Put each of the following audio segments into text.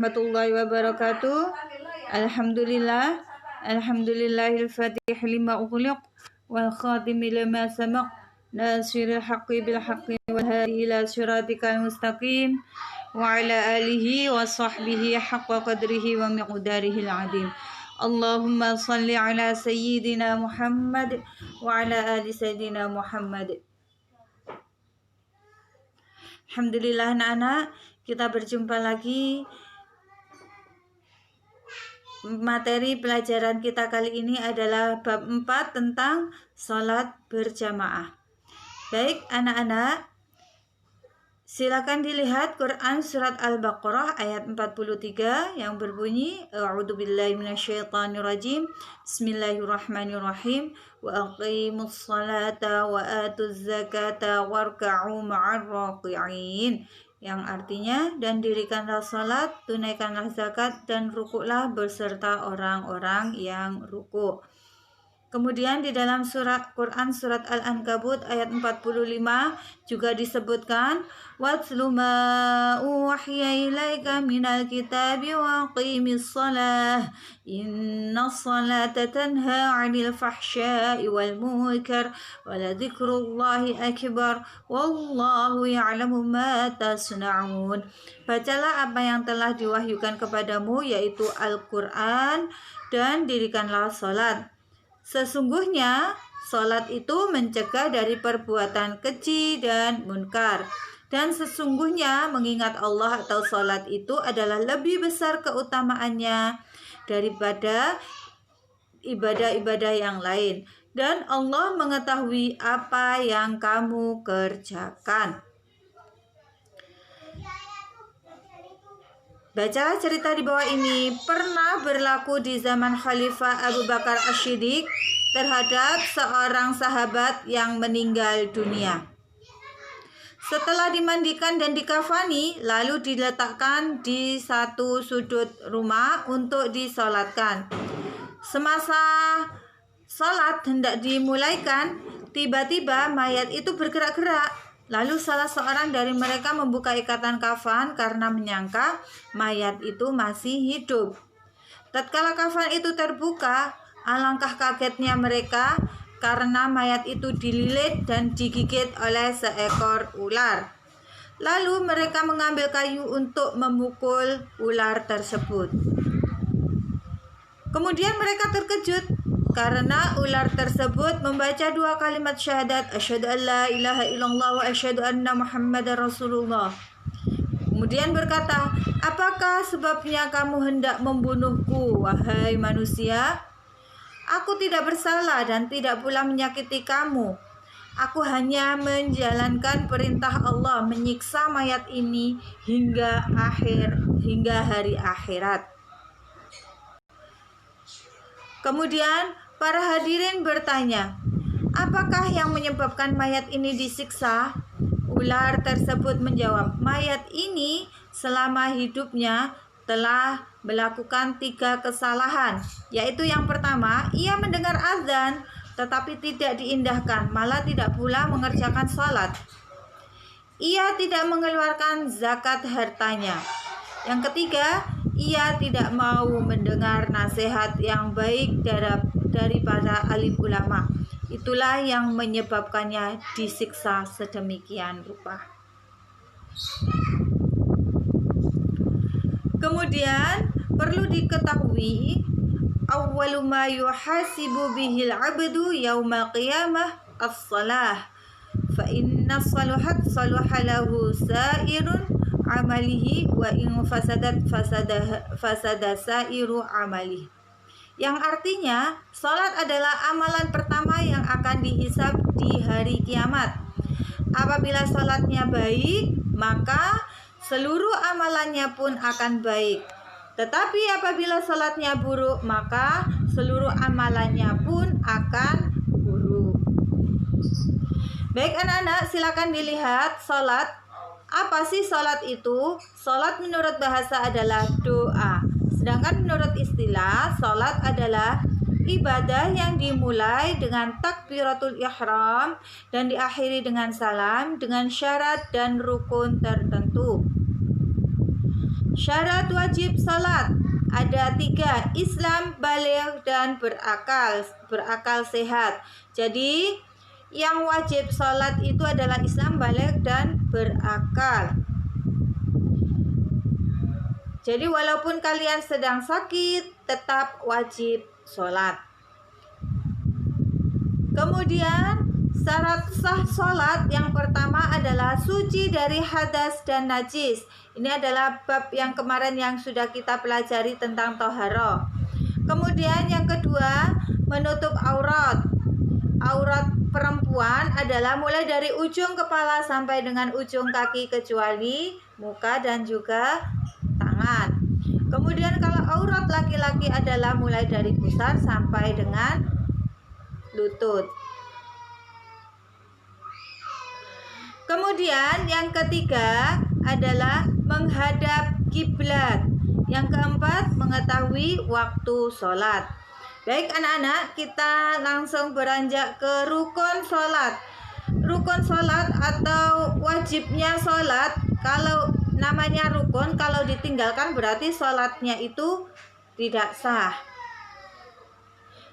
warahmatullahi wabarakatuh. Alhamdulillahil fatih lima ughliq wal khatimi lima sabaq nasiril haqqi bil haqqi wal hadi ila siratikal mustaqim wa ala alihi wa sahbihi haqqa qadrihi wa miqdarihil azim. Allahumma salli ala sayyidina Muhammad wa ala ali sayyidina Muhammad. Alhamdulillah anak-anak, kita berjumpa lagi. Materi pelajaran kita kali ini adalah bab 4 tentang sholat berjamaah. Baik anak-anak, silakan dilihat Quran surat Al-Baqarah ayat 43 yang berbunyi A'udzubillahi minasyaitonirrajim. Bismillahirrahmanirrahim. Wa aqimus salata wa atuz zakata warka'u ma'ar raqi'in. Yang artinya, dan dirikanlah salat, tunaikanlah zakat, dan rukuklah beserta orang-orang yang rukuk. Kemudian di dalam Quran surat Al-Ankabut ayat 45 juga disebutkan watlu ma uhiya ilaika minal kitabi wa aqimis shalah innas salata tanha 'anil fahsya'i wal munkar wa la dzikrullahi akbar wallahu ya'lamu ma tasna'un. Bacalah apa yang telah diwahyukan kepadamu, yaitu Al-Quran, dan dirikanlah salat. Sesungguhnya salat itu mencegah dari perbuatan keji dan munkar. Dan sesungguhnya mengingat Allah atau salat itu adalah lebih besar keutamaannya daripada ibadah-ibadah yang lain. Dan Allah mengetahui apa yang kamu kerjakan. Bacalah cerita di bawah ini. Pernah berlaku di zaman Khalifah Abu Bakar Ash-Shiddiq terhadap seorang sahabat yang meninggal dunia. Setelah dimandikan dan dikafani, lalu diletakkan di satu sudut rumah untuk disolatkan. Semasa solat hendak dimulaikan, tiba-tiba mayat itu bergerak-gerak. Lalu salah seorang dari mereka membuka ikatan kafan karena menyangka mayat itu masih hidup. Tatkala kafan itu terbuka, alangkah kagetnya mereka karena mayat itu dililit dan digigit oleh seekor ular. Lalu mereka mengambil kayu untuk memukul ular tersebut. Kemudian mereka terkejut karena ular tersebut membaca 2 kalimat syahadat, asyhadu an la ilaha illallah wa asyhadu anna muhammadar rasulullah. Kemudian berkata, apakah sebabnya kamu hendak membunuhku, wahai manusia? Aku tidak bersalah dan tidak pula menyakiti kamu. Aku hanya menjalankan perintah Allah menyiksa mayat ini hingga hari akhirat. Kemudian para hadirin bertanya, apakah yang menyebabkan mayat ini disiksa? Ular tersebut menjawab, mayat ini selama hidupnya telah melakukan 3 kesalahan, yaitu yang pertama, ia mendengar azan tetapi tidak diindahkan, malah tidak pula mengerjakan salat. Ia tidak mengeluarkan zakat hartanya. Yang ketiga, ia tidak mau mendengar nasihat yang baik dari para alim ulama. Itulah yang menyebabkannya disiksa sedemikian rupa. Kemudian perlu diketahui, awwalu ma yuhasibu bihil abdu yaumal qiyamah as-salah. Fa inna saluhat saluhalahu sa'irun amalihi wa in fasadat fasada sa'iru amalihi. Yang artinya, salat adalah amalan pertama yang akan dihisab di hari kiamat. Apabila salatnya baik, maka seluruh amalannya pun akan baik. Tetapi apabila salatnya buruk, maka seluruh amalannya pun akan buruk. Baik anak-anak, silakan dilihat salat. Apa sih salat itu? Salat menurut bahasa adalah doa. Sedangkan menurut istilah, salat adalah ibadah yang dimulai dengan takbiratul ihram dan diakhiri dengan salam dengan syarat dan rukun tertentu. Syarat wajib salat ada 3, Islam, baligh, dan berakal sehat. Jadi yang wajib salat itu adalah Islam, baligh, dan berakal. Jadi walaupun kalian sedang sakit, tetap wajib salat. Kemudian syarat sah salat yang pertama adalah suci dari hadas dan najis. Ini adalah bab yang kemarin yang sudah kita pelajari tentang toharoh. Kemudian yang kedua, menutup aurat. Aurat perempuan adalah mulai dari ujung kepala sampai dengan ujung kaki kecuali muka dan juga tangan. Kemudian kalau aurat laki-laki adalah mulai dari pusar sampai dengan lutut. Kemudian yang ketiga adalah menghadap kiblat. Yang keempat, mengetahui waktu sholat. Baik anak-anak, kita langsung beranjak ke rukun sholat. Rukun sholat atau wajibnya sholat, kalau namanya rukun, kalau ditinggalkan berarti sholatnya itu tidak sah.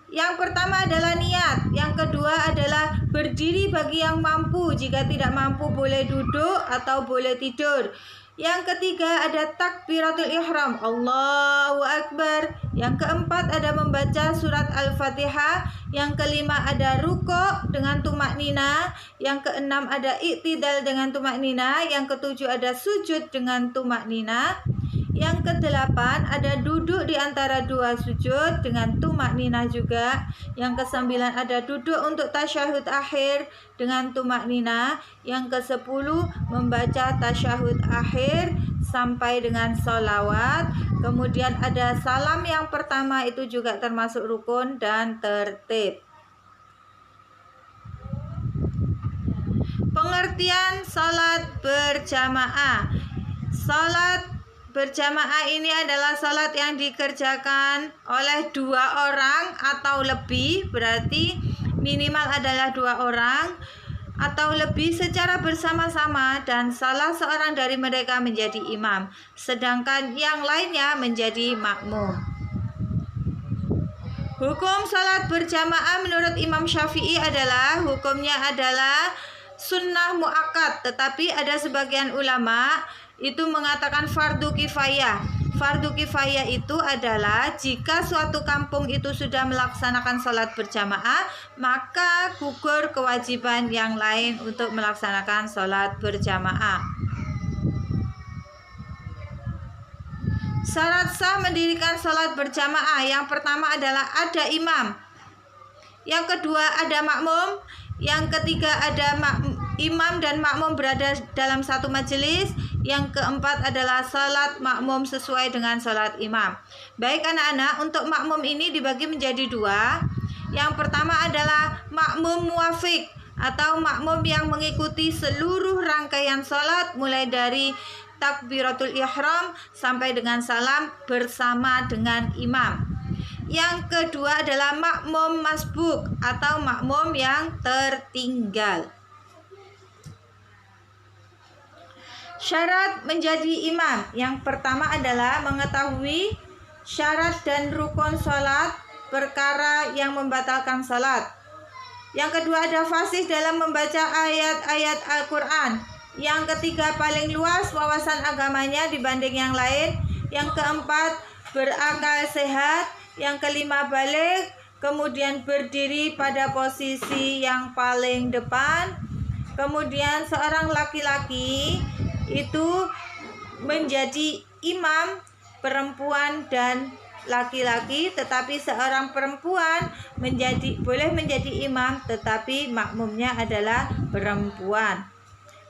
Yang pertama adalah niat, yang kedua adalah berdiri bagi yang mampu, jika tidak mampu boleh duduk atau boleh tidur. Yang ketiga ada takbiratul ihram, Allahu Akbar. Yang keempat ada membaca surat Al-Fatihah. Yang kelima ada rukuk dengan tumaknina. Yang keenam ada i'tidal dengan tumaknina. Yang ketujuh ada sujud dengan tumaknina. Yang kedelapan ada duduk di antara dua sujud dengan tumaknina juga. Yang kesembilan ada duduk untuk tasyahud akhir dengan tumaknina. Yang kesepuluh membaca tasyahud akhir sampai dengan sholawat. Kemudian ada salam yang pertama, itu juga termasuk rukun dan tertib. Pengertian salat berjamaah. Salat berjamaah ini adalah salat yang dikerjakan oleh 2 orang atau lebih, berarti minimal adalah 2 orang atau lebih secara bersama-sama, dan salah seorang dari mereka menjadi imam, sedangkan yang lainnya menjadi makmum. Hukum salat berjamaah menurut Imam Syafi'i adalah hukumnya adalah sunnah muakkad, tetapi ada sebagian ulama itu mengatakan fardu kifayah. Fardu kifayah itu adalah jika suatu kampung itu sudah melaksanakan sholat berjamaah, maka gugur kewajiban yang lain untuk melaksanakan sholat berjamaah. Syarat sah mendirikan sholat berjamaah yang pertama adalah ada imam. Yang kedua ada makmum. Yang ketiga ada imam dan makmum berada dalam satu majelis. Yang keempat adalah salat makmum sesuai dengan salat imam. Baik anak-anak, untuk makmum ini dibagi menjadi 2. Yang pertama adalah makmum muwafiq atau makmum yang mengikuti seluruh rangkaian salat mulai dari takbiratul ihram sampai dengan salam bersama dengan imam. Yang kedua adalah makmum masbuk atau makmum yang tertinggal. Syarat menjadi imam. Yang pertama adalah mengetahui syarat dan rukun salat, perkara yang membatalkan salat. Yang kedua ada fasih dalam membaca ayat-ayat Al-Quran. Yang ketiga paling luas wawasan agamanya dibanding yang lain. Yang keempat berakal sehat. Yang kelima baligh, kemudian berdiri pada posisi yang paling depan. Kemudian seorang laki-laki itu menjadi imam perempuan dan laki-laki, tetapi seorang perempuan boleh menjadi imam tetapi makmumnya adalah perempuan.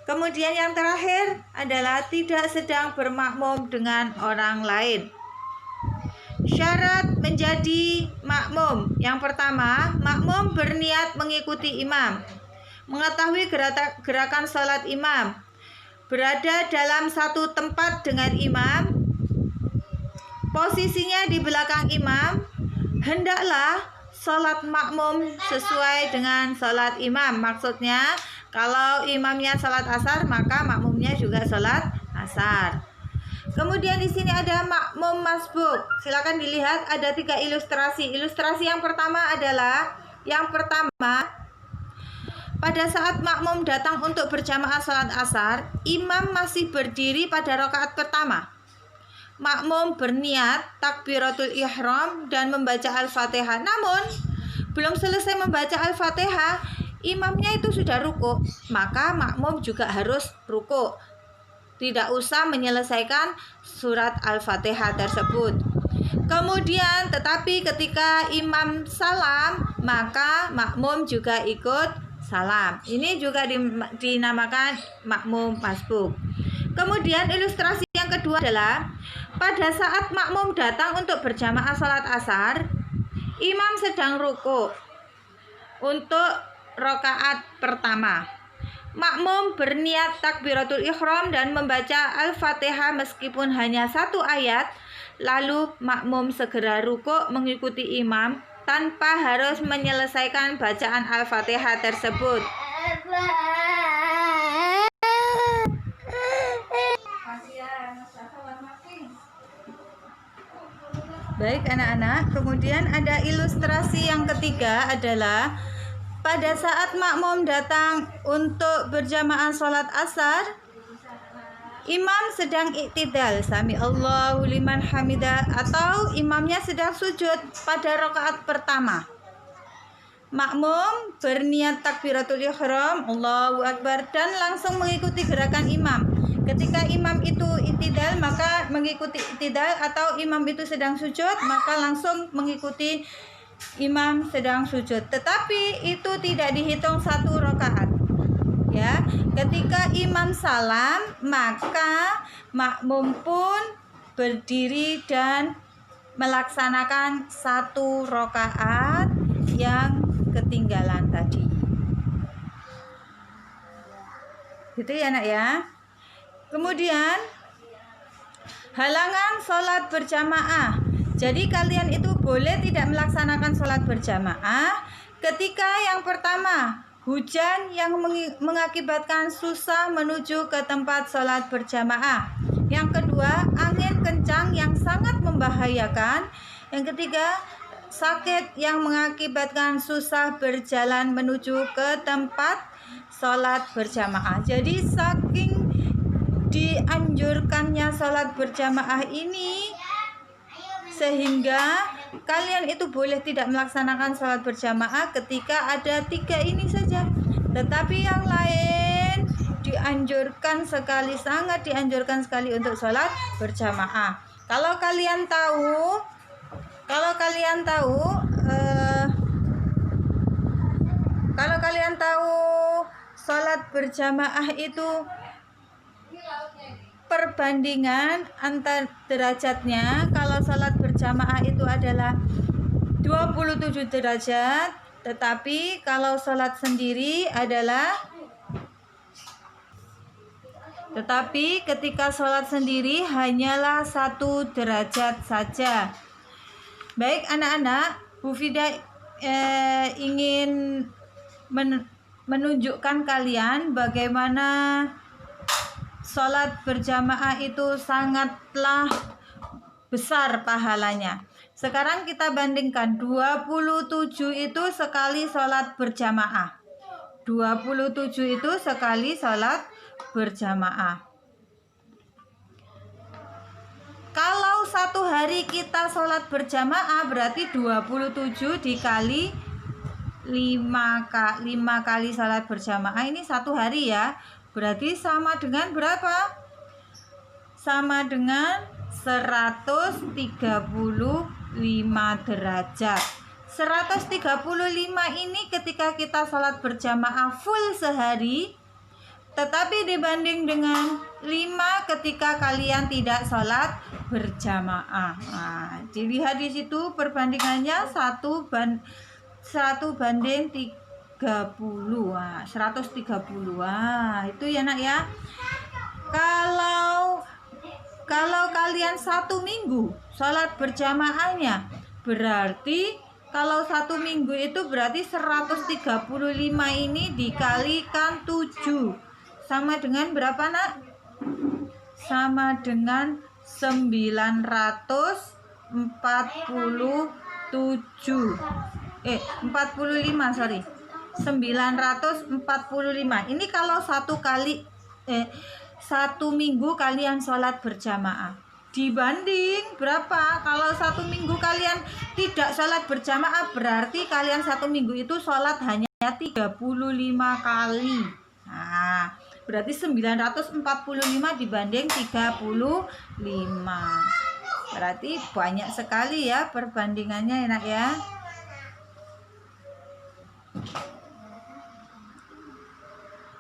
Kemudian yang terakhir adalah tidak sedang bermakmum dengan orang lain. Syarat menjadi makmum. Yang pertama, makmum berniat mengikuti imam, mengetahui gerakan salat imam, berada dalam satu tempat dengan imam, posisinya di belakang imam. Hendaklah salat makmum sesuai dengan salat imam. Maksudnya, kalau imamnya salat asar, maka makmumnya juga salat asar. Kemudian di sini ada makmum masbuk. Silakan dilihat ada 3 ilustrasi. Ilustrasi yang pertama adalah pada saat makmum datang untuk berjamaah sholat asar, imam masih berdiri pada rakaat pertama. Makmum berniat takbiratul ihram dan membaca Al-Fatihah. Namun, belum selesai membaca Al-Fatihah, imamnya itu sudah ruku. Maka makmum juga harus ruku. Tidak usah menyelesaikan surat Al-Fatihah tersebut. Kemudian, tetapi ketika imam salam, maka makmum juga ikut salam. Ini juga dinamakan makmum masbuk. Kemudian ilustrasi yang kedua adalah pada saat makmum datang untuk berjamaah sholat asar, imam sedang ruku untuk rakaat pertama. Makmum berniat takbiratul ihram dan membaca Al-Fatihah meskipun hanya 1 ayat, lalu makmum segera ruku mengikuti imam tanpa harus menyelesaikan bacaan Al-Fatihah tersebut. Baik anak-anak, kemudian ada ilustrasi yang ketiga adalah pada saat makmum datang untuk berjamaah sholat asar, imam sedang iktidal, sami Allahu liman hamidah, atau imamnya sedang sujud pada rakaat pertama. Makmum berniat takbiratul ihram, Allahu Akbar, dan langsung mengikuti gerakan imam. Ketika imam itu iktidal, maka mengikuti iktidal, atau imam itu sedang sujud, maka langsung mengikuti imam sedang sujud. Tetapi itu tidak dihitung 1 rakaat. Ya, ketika imam salam, maka makmum pun berdiri dan melaksanakan 1 rakaat yang ketinggalan tadi. Gitu ya nak ya. Kemudian halangan sholat berjamaah. Jadi kalian itu boleh tidak melaksanakan sholat berjamaah ketika yang pertama hujan yang mengakibatkan susah menuju ke tempat sholat berjamaah. Yang kedua, angin kencang yang sangat membahayakan. Yang ketiga, sakit yang mengakibatkan susah berjalan menuju ke tempat sholat berjamaah. Jadi saking dianjurkannya sholat berjamaah ini, sehingga kalian itu boleh tidak melaksanakan sholat berjamaah ketika ada 3 ini saja. Tetapi yang lain dianjurkan sekali, sangat dianjurkan sekali untuk sholat berjamaah. Kalau kalian tahu sholat berjamaah itu perbandingan antar derajatnya. Kalau sholat berjamaah itu adalah 27 derajat, tetapi kalau sholat sendiri ketika sholat sendiri hanyalah 1 derajat saja. Baik anak-anak, Bu Fida ingin menunjukkan kalian bagaimana sholat berjamaah itu sangatlah besar pahalanya. Sekarang kita bandingkan 27 itu sekali sholat berjamaah. 27 itu sekali sholat berjamaah. Kalau 1 hari kita sholat berjamaah berarti 27 dikali 5 kali sholat berjamaah. Ini 1 hari ya. Berarti sama dengan berapa? Sama dengan 135 derajat. 135 ini ketika kita sholat berjamaah full sehari. Tetapi dibanding dengan 5 ketika kalian tidak sholat berjamaah. Nah, dilihat di situ perbandingannya 1 banding 30. Wah, 130. Wah, itu ya nak ya. Kalau kalian 1 minggu sholat berjamaahnya, berarti kalau 1 minggu itu berarti 135 ini dikalikan 7. Sama dengan berapa nak? Sama dengan sorry. 945. Ini kalau satu minggu kalian sholat berjamaah. Dibanding berapa? Kalau satu minggu kalian tidak sholat berjamaah, berarti kalian satu minggu itu sholat hanya 35 kali. Nah, berarti 945 dibanding 35. Berarti banyak sekali ya perbandingannya, enak ya.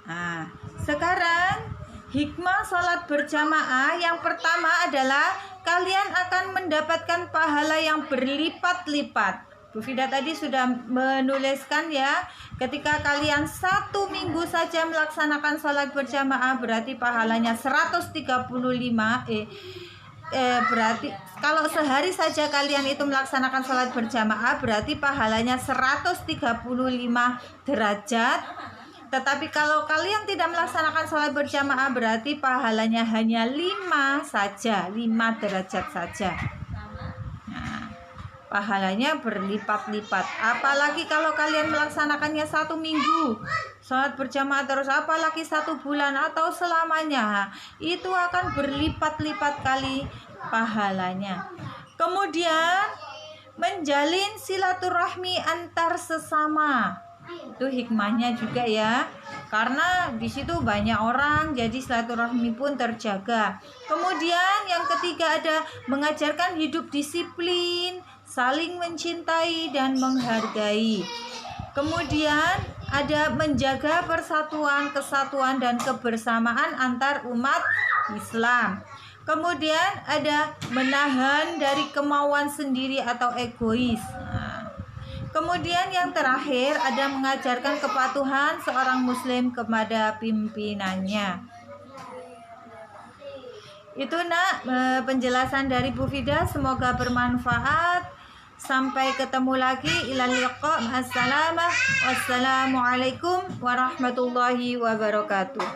Nah, sekarang hikmah sholat berjamaah yang pertama adalah kalian akan mendapatkan pahala yang berlipat-lipat. Bu Fida tadi sudah menuliskan ya, ketika kalian satu minggu saja melaksanakan sholat berjamaah berarti pahalanya 135. Berarti kalau sehari saja kalian itu melaksanakan sholat berjamaah berarti pahalanya 135 derajat. Tetapi kalau kalian tidak melaksanakan sholat berjamaah berarti pahalanya hanya 5 saja, 5 derajat saja. Nah, pahalanya berlipat-lipat. Apalagi kalau kalian melaksanakannya satu minggu sholat berjamaah terus, apalagi 1 bulan atau selamanya, itu akan berlipat-lipat kali pahalanya. Kemudian menjalin silaturahmi antar sesama. Itu hikmahnya juga ya, karena di situ banyak orang, jadi silaturahmi pun terjaga. Kemudian yang ketiga ada mengajarkan hidup disiplin, saling mencintai dan menghargai. Kemudian ada menjaga persatuan, kesatuan dan kebersamaan antar umat Islam. Kemudian ada menahan dari kemauan sendiri atau egois. Kemudian yang terakhir ada mengajarkan kepatuhan seorang muslim kepada pimpinannya. Itu nak penjelasan dari Bu Fida, semoga bermanfaat. Sampai ketemu lagi, ilal liqa, ma'assalamah, wassalamualaikum warahmatullahi wabarakatuh.